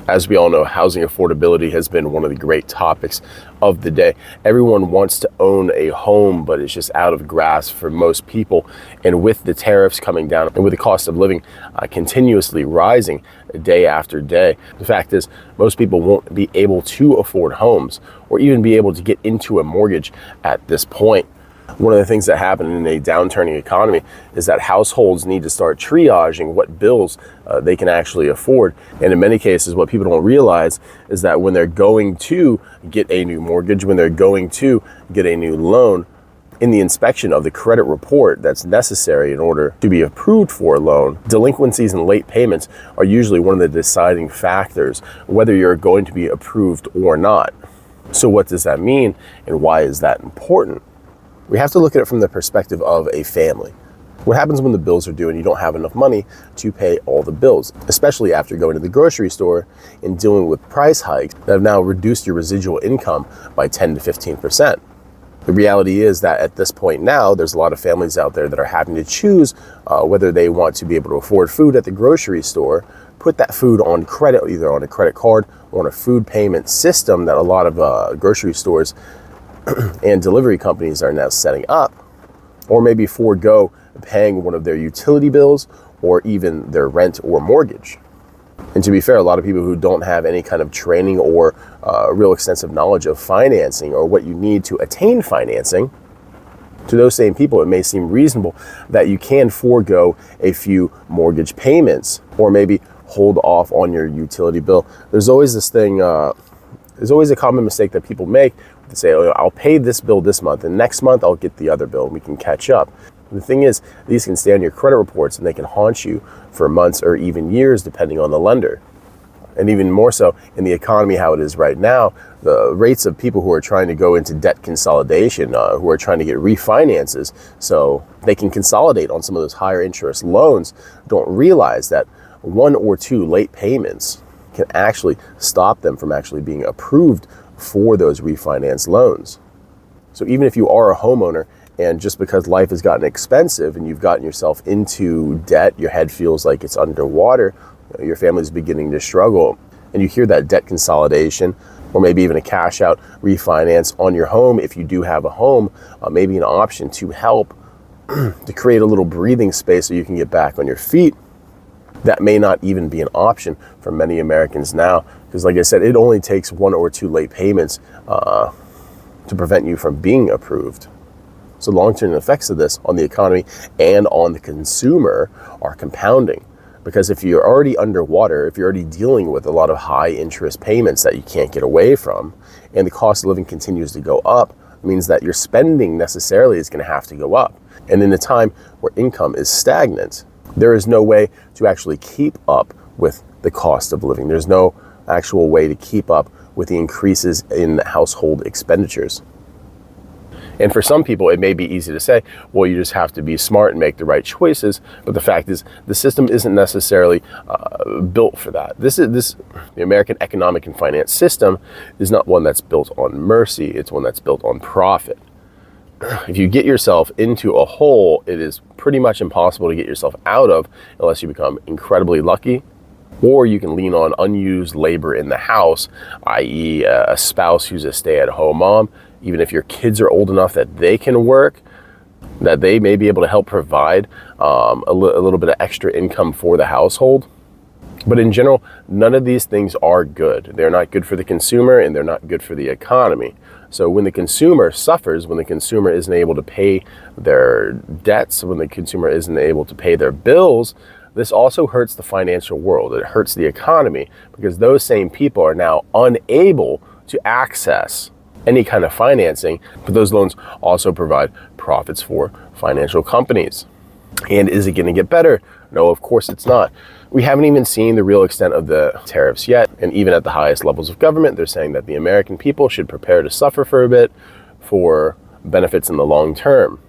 As we all know, housing affordability has been one of the great topics of the day. Everyone wants to own a home, but it's just out of grasp for most people. And with the tariffs coming down and with the cost of living continuously rising day after day, the fact is most people won't be able to afford homes or even be able to get into a mortgage at this point. One of the things that happen in a downturning economy is that households need to start triaging what bills they can actually afford. And in many cases, what people don't realize is that when they're going to get a new mortgage, when they're going to get a new loan, in the inspection of the credit report that's necessary in order to be approved for a loan, delinquencies and late payments are usually one of the deciding factors whether you're going to be approved or not. So what does that mean, and why is that important? We have to look at it from the perspective of a family. What happens when the bills are due and you don't have enough money to pay all the bills, especially after going to the grocery store and dealing with price hikes that have now reduced your residual income by 10 to 15%. The reality is that at this point now, there's a lot of families out there that are having to choose whether they want to be able to afford food at the grocery store, put that food on credit, either on a credit card or on a food payment system that a lot of grocery stores and delivery companies are now setting up, or maybe forego paying one of their utility bills or even their rent or mortgage. And to be fair, a lot of people who don't have any kind of training or real extensive knowledge of financing or what you need to attain financing, to those same people, it may seem reasonable that you can forego a few mortgage payments or maybe hold off on your utility bill. There's always this thing, there's always a common mistake that people make. They say, oh, I'll pay this bill this month, and next month I'll get the other bill, and we can catch up. The thing is, these can stay on your credit reports, and they can haunt you for months or even years, depending on the lender. And even more so in the economy, how it is right now, the rates of people who are trying to go into debt consolidation, who are trying to get refinances so they can consolidate on some of those higher interest loans, don't realize that one or two late payments can actually stop them from actually being approved for those refinance loans. So even if you are a homeowner and just because life has gotten expensive and you've gotten yourself into debt, your head feels like it's underwater, your family's beginning to struggle, and you hear that debt consolidation or maybe even a cash out refinance on your home, if you do have a home, maybe an option to help to create a little breathing space so you can get back on your feet. That may not even be an option for many Americans now, because like I said, it only takes one or two late payments to prevent you from being approved. So long-term effects of this on the economy and on the consumer are compounding, because if you're already underwater, if you're already dealing with a lot of high interest payments that you can't get away from, and the cost of living continues to go up, it means that your spending necessarily is going to have to go up. And in a time where income is stagnant, there is no way to actually keep up with the cost of living. There's no actual way to keep up with the increases in household expenditures. And for some people, it may be easy to say, well, you just have to be smart and make the right choices. But the fact is, the system isn't necessarily built for that. The American economic and finance system is not one that's built on mercy. It's one that's built on profit. If you get yourself into a hole, it is pretty much impossible to get yourself out of unless you become incredibly lucky, or you can lean on unused labor in the house, i.e. a spouse who's a stay-at-home mom. Even if your kids are old enough that they can work, that they may be able to help provide a little bit of extra income for the household. But in general, none of these things are good. They're not good for the consumer, and they're not good for the economy. So when the consumer suffers, when the consumer isn't able to pay their debts, when the consumer isn't able to pay their bills, this also hurts the financial world. It hurts the economy, because those same people are now unable to access any kind of financing, but those loans also provide profits for financial companies. And is it going to get better? No, of course it's not. We haven't even seen the real extent of the tariffs yet. And even at the highest levels of government, they're saying that the American people should prepare to suffer for a bit for benefits in the long term.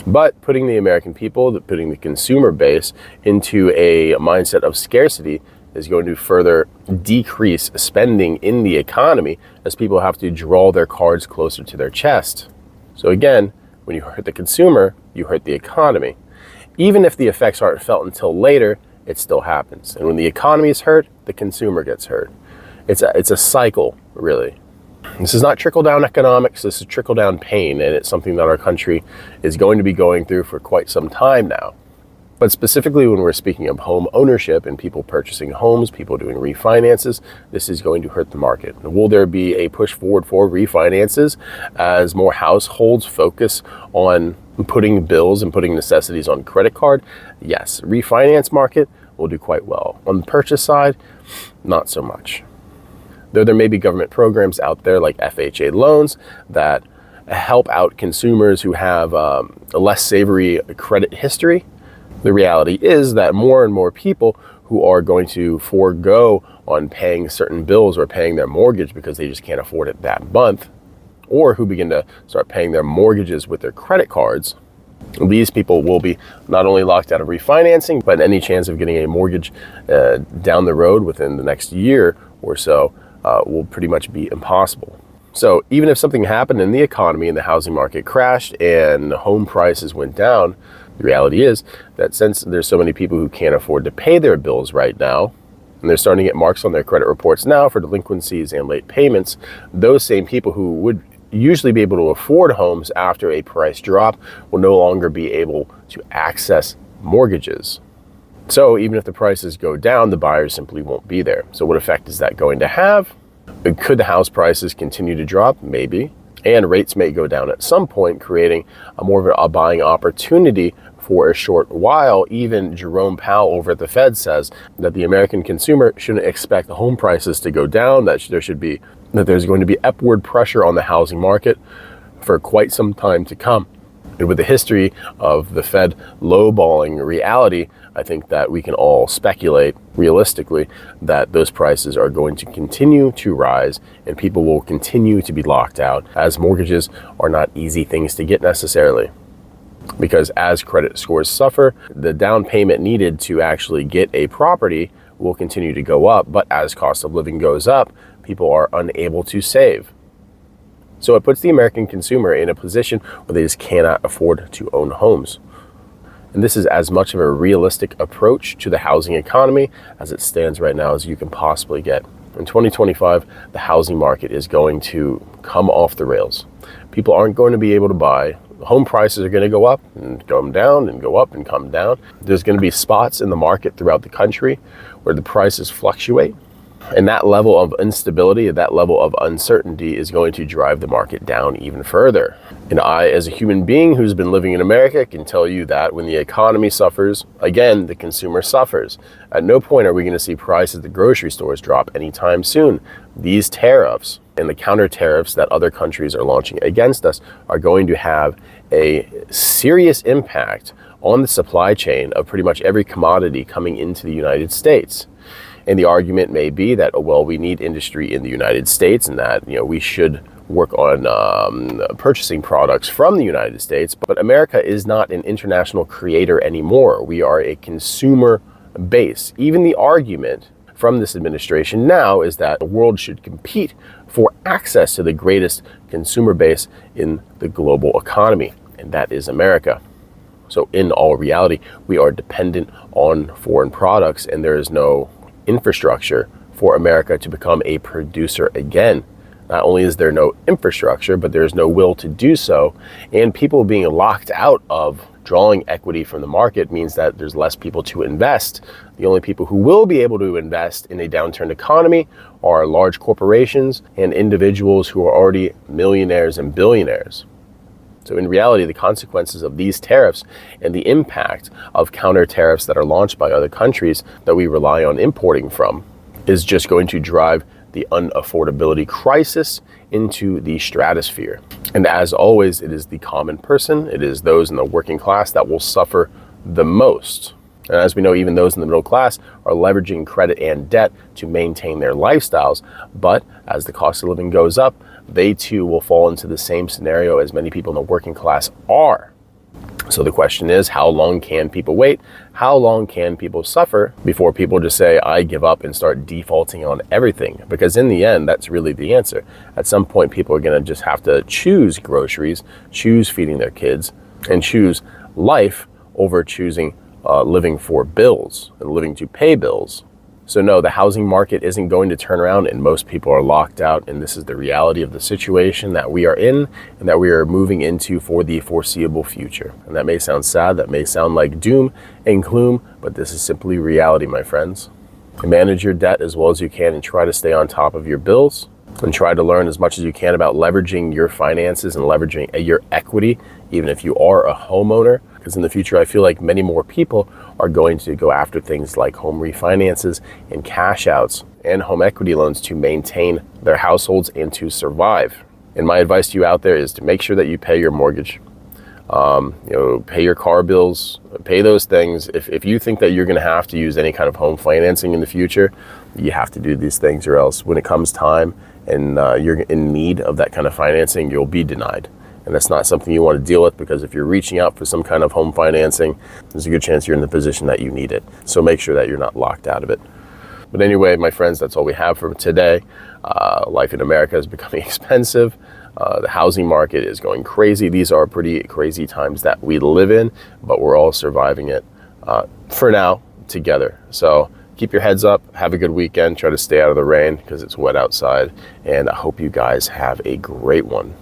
But putting the American people, putting the consumer base into a mindset of scarcity is going to further decrease spending in the economy as people have to draw their cards closer to their chest. So again, when you hurt the consumer, you hurt the economy. Even if the effects aren't felt until later, it still happens. And when the economy is hurt, the consumer gets hurt. It's a cycle, really. This is not trickle-down economics, this is trickle-down pain, and it's something that our country is going to be going through for quite some time now. But specifically when we're speaking of home ownership and people purchasing homes, people doing refinances, this is going to hurt the market. Will there be a push forward for refinances as more households focus on putting bills and putting necessities on credit card? Yes, refinance market will do quite well. On the purchase side, not so much. Though there may be government programs out there like FHA loans that help out consumers who have a less savory credit history, the reality is that more and more people who are going to forego on paying certain bills or paying their mortgage because they just can't afford it that month, or who begin to start paying their mortgages with their credit cards, these people will be not only locked out of refinancing, but any chance of getting a mortgage down the road within the next year or so will pretty much be impossible. So even if something happened in the economy and the housing market crashed and home prices went down, the reality is that since there's so many people who can't afford to pay their bills right now, and they're starting to get marks on their credit reports now for delinquencies and late payments, those same people who would usually be able to afford homes after a price drop will no longer be able to access mortgages. So even if the prices go down, the buyers simply won't be there. So what effect is that going to have? Could the house prices continue to drop? Maybe. And rates may go down at some point, creating more of a buying opportunity for a short while. Even Jerome Powell over at the Fed says that the American consumer shouldn't expect the home prices to go down, that there's going to be upward pressure on the housing market for quite some time to come. And with the history of the Fed lowballing reality, I think that we can all speculate realistically that those prices are going to continue to rise and people will continue to be locked out, as mortgages are not easy things to get necessarily. Because as credit scores suffer, the down payment needed to actually get a property will continue to go up. But as cost of living goes up, people are unable to save. So it puts the American consumer in a position where they just cannot afford to own homes. And this is as much of a realistic approach to the housing economy as it stands right now as you can possibly get. In 2025, the housing market is going to come off the rails. People aren't going to be able to buy. Home prices are going to go up and come down and go up and come down. There's going to be spots in the market throughout the country where the prices fluctuate. And that level of instability, that level of uncertainty is going to drive the market down even further. And I, as a human being who's been living in America, can tell you that when the economy suffers, again, the consumer suffers. At no point are we going to see prices at the grocery stores drop anytime soon. These tariffs and the counter tariffs that other countries are launching against us are going to have a serious impact on the supply chain of pretty much every commodity coming into the United States. And the argument may be that, well, we need industry in the United States and that, we should work on purchasing products from the United States. But America is not an international creator anymore. We are a consumer base. Even the argument from this administration now is that the world should compete for access to the greatest consumer base in the global economy, and that is America. So in all reality, we are dependent on foreign products, and there is no infrastructure for America to become a producer again. Not only is there no infrastructure, but there's no will to do so. And people being locked out of drawing equity from the market means that there's less people to invest. The only people who will be able to invest in a downturned economy are large corporations and individuals who are already millionaires and billionaires. So in reality, the consequences of these tariffs and the impact of counter tariffs that are launched by other countries that we rely on importing from is just going to drive the unaffordability crisis into the stratosphere. And as always, it is the common person, it is those in the working class that will suffer the most. And as we know, even those in the middle class are leveraging credit and debt to maintain their lifestyles. But as the cost of living goes up, they too will fall into the same scenario as many people in the working class are. So the question is, how long can people wait? How long can people suffer before people just say, I give up and start defaulting on everything? Because in the end, that's really the answer. At some point, people are going to just have to choose groceries, choose feeding their kids, and choose life over choosing living for bills and living to pay bills. So no, the housing market isn't going to turn around, and most people are locked out. And this is the reality of the situation that we are in and that we are moving into for the foreseeable future. And that may sound sad, that may sound like doom and gloom, but this is simply reality, my friends. Manage your debt as well as you can and try to stay on top of your bills, and try to learn as much as you can about leveraging your finances and leveraging your equity, even if you are a homeowner. Because in the future, I feel like many more people are going to go after things like home refinances and cash outs and home equity loans to maintain their households and to survive. And my advice to you out there is to make sure that you pay your mortgage. Pay your car bills, pay those things. If you think that you're going to have to use any kind of home financing in the future, you have to do these things, or else when it comes time and you're in need of that kind of financing, you'll be denied. And that's not something you want to deal with, because if you're reaching out for some kind of home financing, there's a good chance you're in the position that you need it. So make sure that you're not locked out of it. But anyway, my friends, that's all we have for today. Life in America is becoming expensive. The housing market is going crazy. These are pretty crazy times that we live in, but we're all surviving it for now together. So keep your heads up. Have a good weekend. Try to stay out of the rain because it's wet outside. And I hope you guys have a great one.